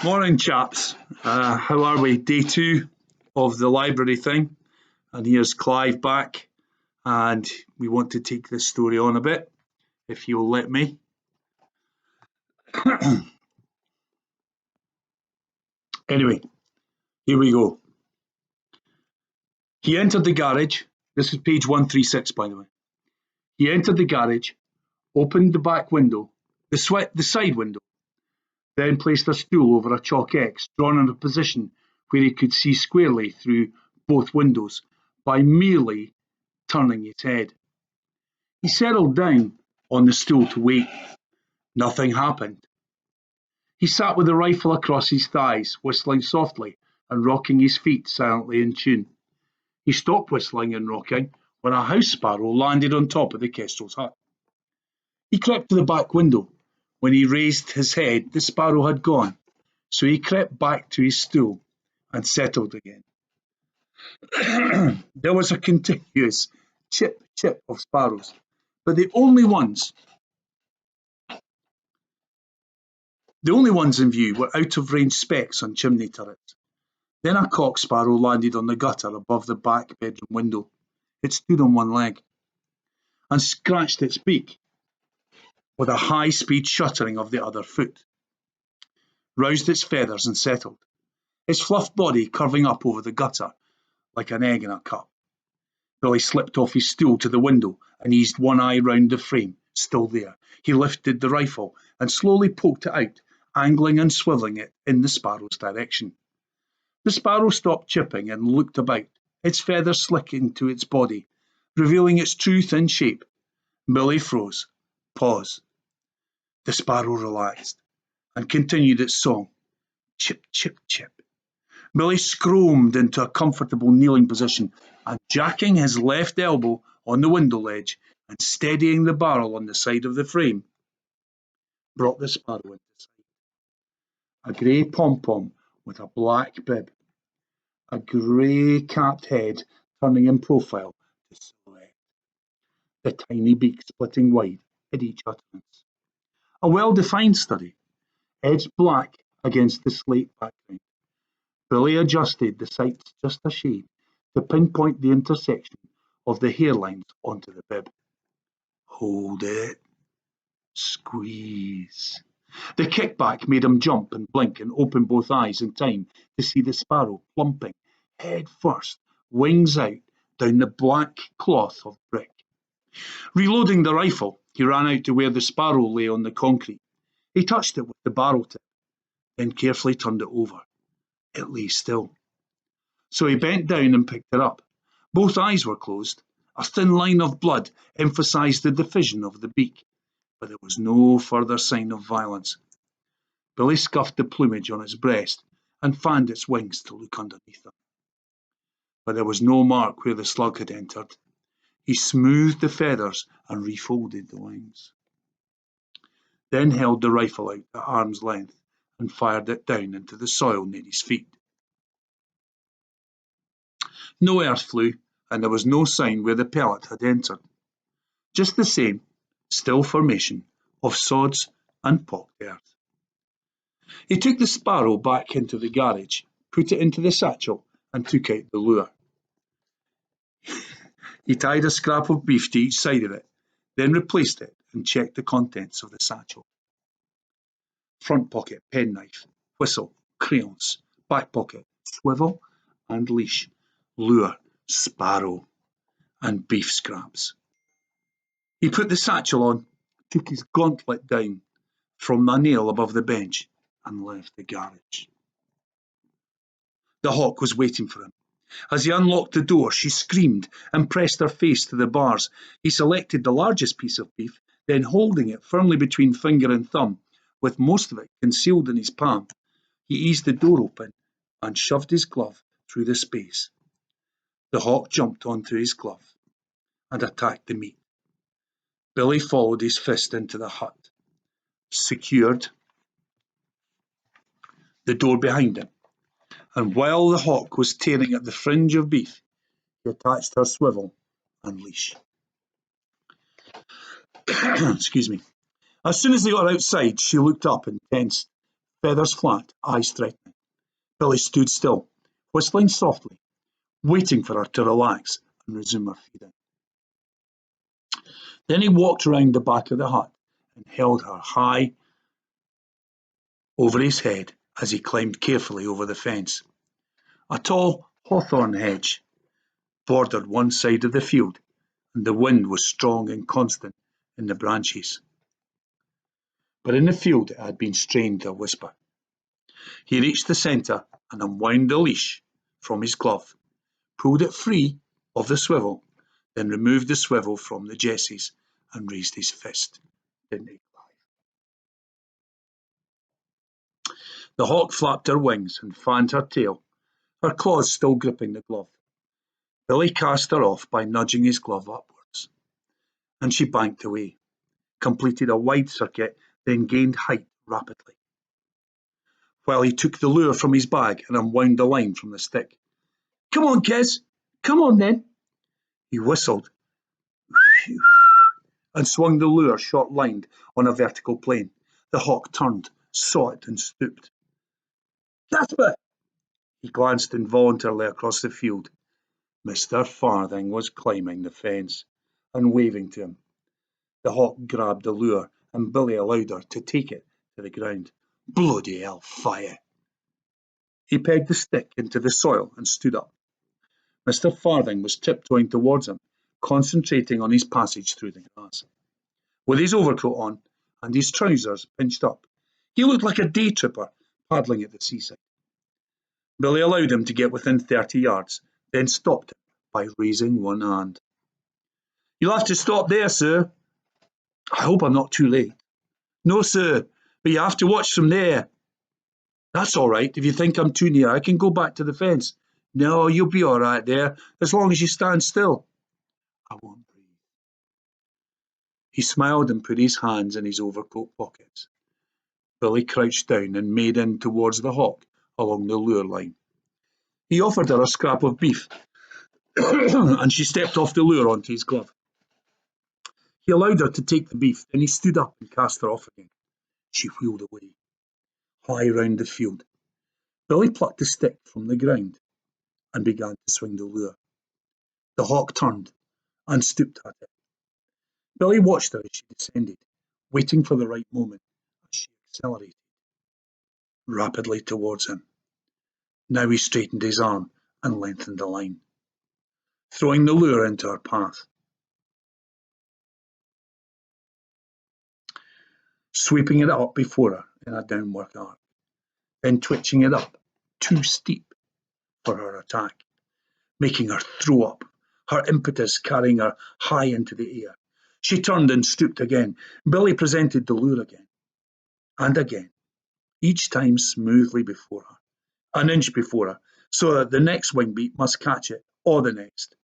Morning, chaps. How are we? Day two of the library thing. And here's Clive back. And we want to take this story on a bit, if you'll let me. Anyway, here we go. He entered the garage. This is page 136, by the way. He entered the garage, opened the back window, the side window, then placed a stool over a chalk X, drawn in a position where he could see squarely through both windows by merely turning his head. He settled down on the stool to wait. Nothing happened. He sat with the rifle across his thighs, whistling softly and rocking his feet silently in tune. He stopped whistling and rocking when a house sparrow landed on top of the kestrel's hut. He crept to the back window. When he raised his head, the sparrow had gone, so he crept back to his stool and settled again. There was a continuous chip, chip of sparrows, but the only ones in view were out-of-range specks on chimney turrets. Then a cock sparrow landed on the gutter above the back bedroom window. It stood on one leg and scratched its beak with a high-speed shuttering of the other foot, roused its feathers and settled, its fluffed body curving up over the gutter like an egg in a cup. Billy slipped off his stool to the window and eased one eye round the frame, still there. He lifted the rifle and slowly poked it out, angling and swivelling it in the sparrow's direction. The sparrow stopped chipping and looked about, its feathers slicking to its body, revealing its true thin shape. Billy froze. Pause. The sparrow relaxed and continued its song. Chip, chip, chip. Billy scromed into a comfortable kneeling position and, jacking his left elbow on the window ledge and steadying the barrel on the side of the frame, brought the sparrow into sight. A grey pom-pom with a black bib, a grey capped head turning in profile to silhouette, the tiny beak splitting wide at each utterance. A well-defined study, edged black against the slate background. Billy adjusted the sights just a shade to pinpoint the intersection of the hairlines onto the bib. Hold it. Squeeze. The kickback made him jump and blink and open both eyes in time to see the sparrow plumping, head first, wings out, down the black cloth of brick. Reloading the rifle, he ran out to where the sparrow lay on the concrete. He touched it with the barrel tip, then carefully turned it over. It lay still. So he bent down and picked it up. Both eyes were closed. A thin line of blood emphasized the division of the beak, but there was no further sign of violence. Billy scuffed the plumage on its breast and fanned its wings to look underneath them. But there was no mark where the slug had entered. He smoothed the feathers and refolded the wings, then held the rifle out at arm's length and fired it down into the soil near his feet. No earth flew, and there was no sign where the pellet had entered. Just the same still formation of sods and pocked earth. He took the sparrow back into the garage, put it into the satchel, and took out the lure. He tied a scrap of beef to each side of it, then replaced it and checked the contents of the satchel. Front pocket, penknife, whistle, crayons, back pocket, swivel and leash, lure, sparrow, and beef scraps. He put the satchel on, took his gauntlet down from the nail above the bench, and left the garage. The hawk was waiting for him. As he unlocked the door, she screamed and pressed her face to the bars. He selected the largest piece of beef, then holding it firmly between finger and thumb, with most of it concealed in his palm, he eased the door open and shoved his glove through the space. The hawk jumped onto his glove and attacked the meat. Billy followed his fist into the hut, secured the door behind him, and while the hawk was tearing at the fringe of beef, he attached her swivel and leash. Excuse me. As soon as they got outside, she looked up and tensed, feathers flat, eyes threatening. Billy stood still, whistling softly, waiting for her to relax and resume her feeding. Then he walked round the back of the hut and held her high over his head as he climbed carefully over the fence. A tall hawthorn hedge bordered one side of the field, and the wind was strong and constant in the branches. But in the field it had been strained to a whisper. He reached the centre and unwound the leash from his glove, pulled it free of the swivel, then removed the swivel from the jesses and raised his fist. Didn't he? The hawk flapped her wings and fanned her tail, her claws still gripping the glove. Billy cast her off by nudging his glove upwards, and she banked away, completed a wide circuit, then gained height rapidly, while he took the lure from his bag and unwound the line from the stick. "Come on, Kes! Come on, then!" He whistled and swung the lure short-lined on a vertical plane. The hawk turned, saw it, and stooped. "Jasper!" He glanced involuntarily across the field. Mr. Farthing was climbing the fence and waving to him. The hawk grabbed the lure, and Billy allowed her to take it to the ground. "Bloody hell fire!" He pegged the stick into the soil and stood up. Mr. Farthing was tiptoeing towards him, concentrating on his passage through the grass. With his overcoat on and his trousers pinched up, he looked like a day tripper paddling at the seaside. Billy allowed him to get within 30 yards, then stopped him by raising one hand. "You'll have to stop there, sir." "I hope I'm not too late." "No, sir, but you have to watch from there." "That's all right. If you think I'm too near, I can go back to the fence." "No, you'll be all right there, as long as you stand still." "I won't breathe." He smiled and put his hands in his overcoat pockets. Billy crouched down and made in towards the hawk along the lure line. He offered her a scrap of beef, and she stepped off the lure onto his glove. He allowed her to take the beef, then he stood up and cast her off again. She wheeled away, high round the field. Billy plucked the stick from the ground and began to swing the lure. The hawk turned and stooped at it. Billy watched her as she descended, waiting for the right moment as she accelerated rapidly towards him. Now he straightened his arm and lengthened the line, throwing the lure into her path. Sweeping it up before her in a downward arc, then twitching it up too steep for her attack, making her throw up, her impetus carrying her high into the air. She turned and stooped again. Billy presented the lure again and again, each time smoothly before her, an inch before her, so that the next wing beat must catch it, or the next,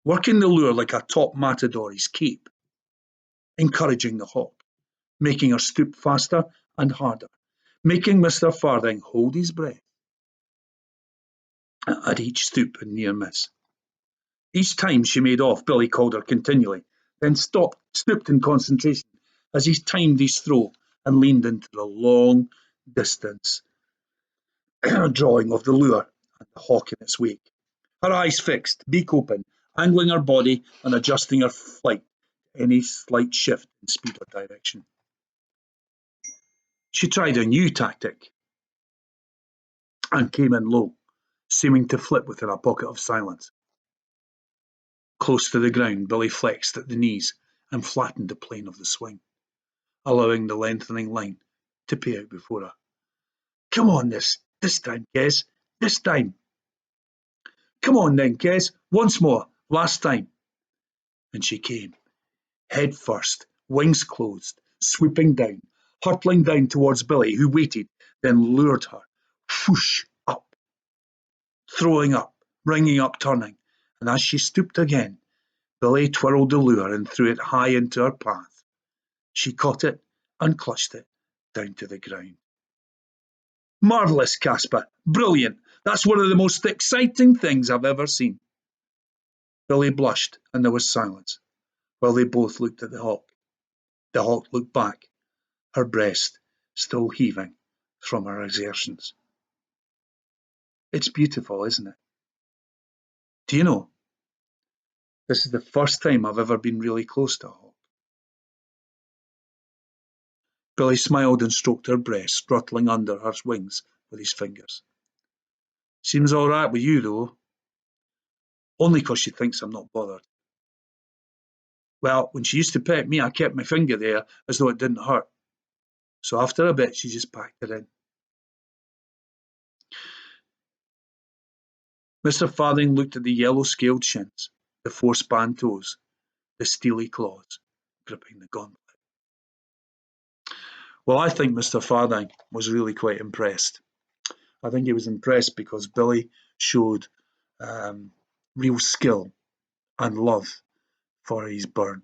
working the lure like a top matador's cape, encouraging the hawk, making her stoop faster and harder, making Mr. Farthing hold his breath at each stoop and near miss. Each time she made off, Billy called her continually, then stooped in concentration as he timed his throw and leaned into the long distance drawing of the lure and the hawk in its wake. Her eyes fixed, beak open, angling her body and adjusting her flight to any slight shift in speed or direction. She tried a new tactic and came in low, seeming to flip within a pocket of silence. Close to the ground, Billy flexed at the knees and flattened the plane of the swing, allowing the lengthening line to pay out before her. "Come on this time, Kes, this time." "Come on then, Kes, once more, last time." And she came, head first, wings closed, swooping down, hurtling down towards Billy, who waited, then lured her, whoosh, up, throwing up, bringing up, turning, and as she stooped again, Billy twirled the lure and threw it high into her path. She caught it and clutched it down to the ground. "Marvellous, Caspar! Brilliant! That's one of the most exciting things I've ever seen." Billy blushed, and there was silence, while they both looked at the hawk. The hawk looked back, her breast still heaving from her exertions. It's beautiful, isn't it? Do you know, this is the first time I've ever been really close to a hawk. Billy smiled and stroked her breast, throttling under her wings with his fingers. Seems all right with you, though. Only 'cause she thinks I'm not bothered. Well, when she used to pet me, I kept my finger there as though it didn't hurt. So after a bit, she just packed it in. Mr. Farthing looked at the yellow-scaled shins, the four-span toes, the steely claws gripping the gauntlet. Well, I think Mr. Farthing was really quite impressed. I think he was impressed because Billy showed real skill and love for his bird.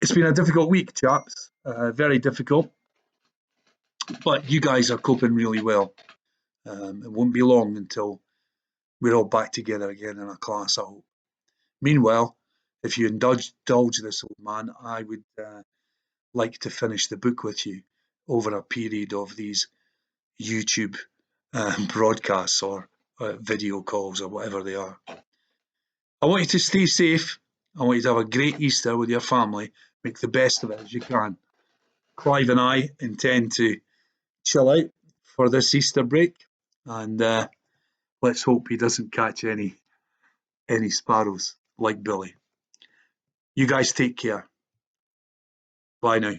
It's been a difficult week, chaps, very difficult, but you guys are coping really well. It won't be long until we're all back together again in a class, I hope. Meanwhile, if you indulge this old man, I would like to finish the book with you over a period of these YouTube broadcasts or video calls or whatever they are. I want you to stay safe. I want you to have a great Easter with your family. Make the best of it as you can. Clive and I intend to chill out for this Easter break, and let's hope he doesn't catch any sparrows like Billy. You guys take care. Bye now.